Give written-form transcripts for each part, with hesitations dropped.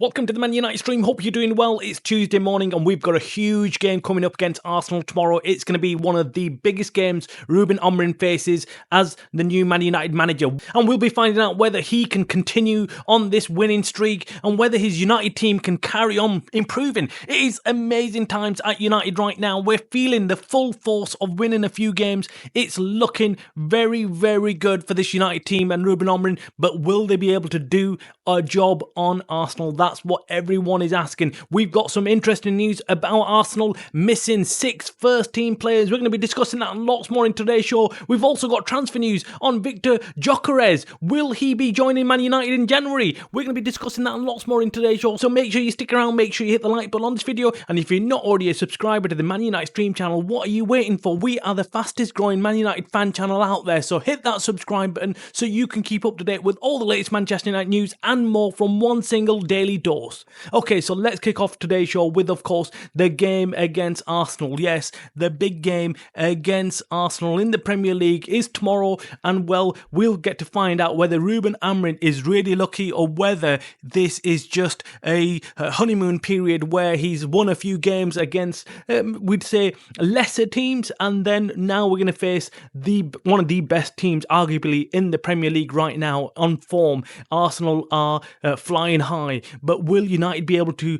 Welcome to the Man United stream. Hope you're doing well. It's Tuesday morning and we've got a huge game coming up against Arsenal tomorrow. It's going to be one of the biggest games Ruben Amorim faces as the new Man United manager. And we'll be finding out whether he can continue on this winning streak and whether his United team can carry on improving. It is amazing times at United right now. We're feeling the full force of winning a few games. It's looking very, very good for this United team and Ruben Amorim. But will they be able to do a job on Arsenal? That's what everyone is asking. We've got some interesting news about Arsenal missing 6 first-team players. We're going to be discussing that and lots more in today's show. We've also got transfer news on Victor Gyökeres. Will he be joining Man United in January? We're going to be discussing that and lots more in today's show. So make sure you stick around, make sure you hit the like button on this video. And if you're not already a subscriber to the Man United stream channel, what are you waiting for? We are the fastest growing Man United fan channel out there. So hit that subscribe button so you can keep up to date with all the latest Manchester United news and more from one single daily dose. Okay, so let's kick off today's show with, of course, the game against Arsenal. Yes, the big game against Arsenal in the Premier League is tomorrow, and well, we'll get to find out whether Ruben Amorim is really lucky or whether this is just a honeymoon period where he's won a few games against, we'd say, lesser teams, and then now we're going to face one of the best teams, arguably, in the Premier League right now on form. Arsenal are flying high, but will United be able to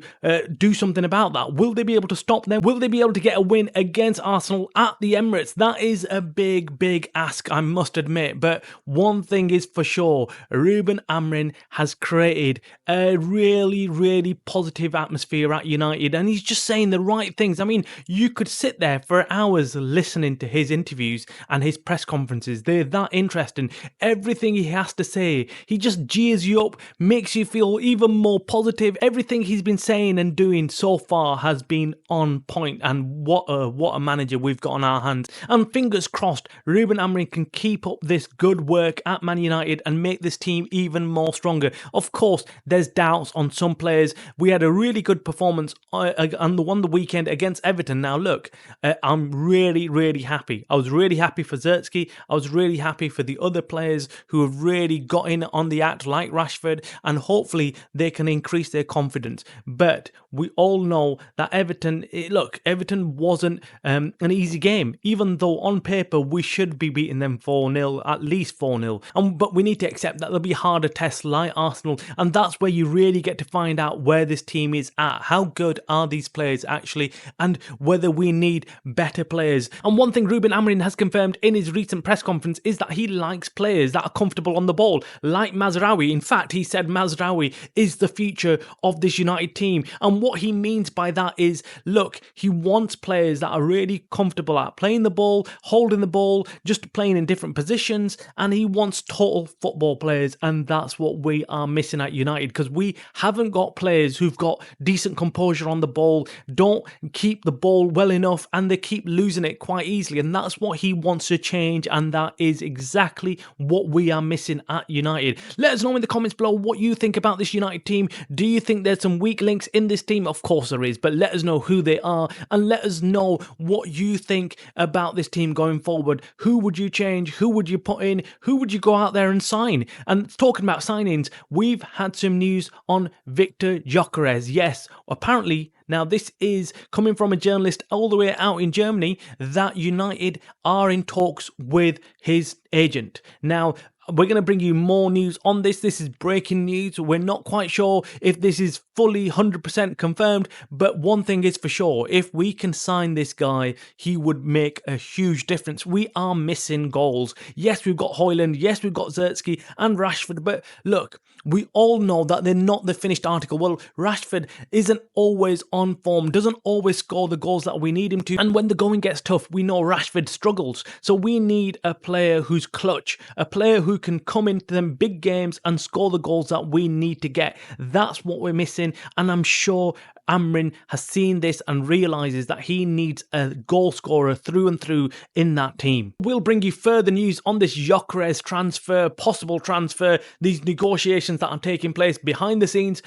do something about that? Will they be able to stop them? Will they be able to get a win against Arsenal at the Emirates? That is a big, big ask, I must admit. But one thing is for sure, Ruben Amorim has created a really, really positive atmosphere at United, and he's just saying the right things. I mean, you could sit there for hours listening to his interviews and his press conferences. They're that interesting. Everything he has to say, he just gears you up, makes you feel even more positive. Everything he's been saying and doing so far has been on point, and what a manager we've got on our hands. And fingers crossed, Ruben Amorim can keep up this good work at Man United and make this team even more stronger. Of course, there's doubts on some players. We had a really good performance on the weekend against Everton. Now look, I'm really, really happy. I was really happy for Zertsky. I was really happy for the other players who have really got in on the act, like Rashford, and hopefully they can increase their confidence. But we all know that Everton wasn't an easy game, even though on paper we should be beating them 4-0, at least 4-0. But we need to accept that there'll be harder tests like Arsenal, and that's where you really get to find out where this team is at. How good are these players actually, and whether we need better players. And one thing Ruben Amorim has confirmed in his recent press conference is that he likes players that are comfortable on the ball, like Mazraoui. In fact, he said Mazraoui is the future of this United team. And what he means by that is, look, he wants players that are really comfortable at playing the ball, holding the ball, just playing in different positions, and he wants total football players, and that's what we are missing at United, because we haven't got players who've got decent composure on the ball, don't keep the ball well enough, and they keep losing it quite easily, and that's what he wants to change, and that is exactly what we are missing at United. Let us know in the comments below what you think about this United team. Do you think there's some weak links in this team? Of course there is, but let us know who they are, and let us know what you think about this team going forward. Who would you change? Who would you put in? Who would you go out there and sign? And talking about signings, we've had some news on Victor Gyökeres. Yes, apparently, now this is coming from a journalist all the way out in Germany, that United are in talks with his agent. Now, we're going to bring you more news on this. This is breaking news. We're not quite sure if this is fully 100% confirmed, but one thing is for sure. If we can sign this guy, he would make a huge difference. We are missing goals. Yes, we've got Højlund. Yes, we've got Zertsky and Rashford. But look, we all know that they're not the finished article. Well, Rashford isn't always on form, doesn't always score the goals that we need him to. And when the going gets tough, we know Rashford struggles. So we need a player who's clutch, a player who can come into them big games and score the goals that we need to get. That's what we're missing, and I'm sure Amrin has seen this and realises that he needs a goal scorer through and through in that team. We'll bring you further news on this Gyökeres transfer, possible transfer, these negotiations that are taking place behind the scenes.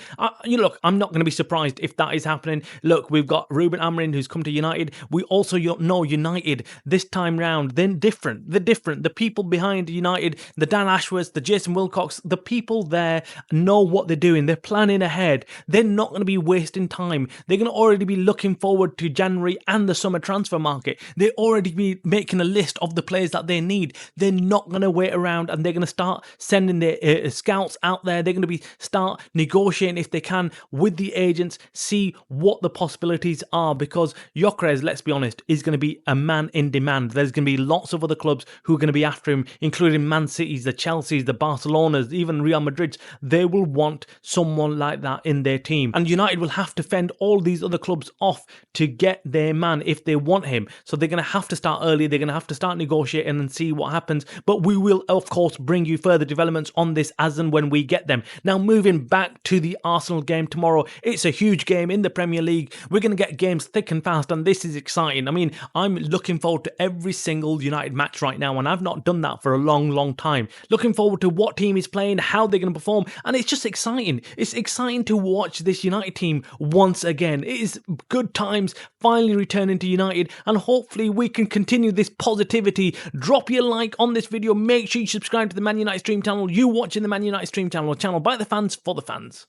Look, I'm not going to be surprised if that is happening. Look, we've got Ruben Amorim who's come to United. We also know United this time round, they're different. They're different. The people behind United, the Dan Ashworths, the Jason Wilcox, the people there know what they're doing. They're planning ahead. They're not going to be wasting time. They're going to already be looking forward to January and the summer transfer market. They're already be making a list of the players that they need. They're not going to wait around, and they're going to start sending their scouts out there. They're going to start negotiating if they can with the agents, see what the possibilities are, because Gyökeres, let's be honest, is going to be a man in demand. There's going to be lots of other clubs who are going to be after him, including Man Cities, the Chelseas, the Barcelonas, even Real Madrid. They will want someone like that in their team, and United will have to fend all these other clubs off to get their man if they want him. So they're going to have to start early. They're going to have to start negotiating and see what happens. But we will, of course, bring you further developments on this as and when we get them. Now, moving back to the Arsenal game tomorrow, it's a huge game in the Premier League. We're going to get games thick and fast, and this is exciting. I mean, I'm looking forward to every single United match right now, and I've not done that for a long time. Looking forward to what team is playing, how they're going to perform, and it's just exciting. It's exciting to watch this United team once again. It is good times finally returning to United, and hopefully we can continue this positivity. Drop your like on this video. Make sure you subscribe to the Man United Stream channel. You watching the Man United Stream channel by the fans for the fans.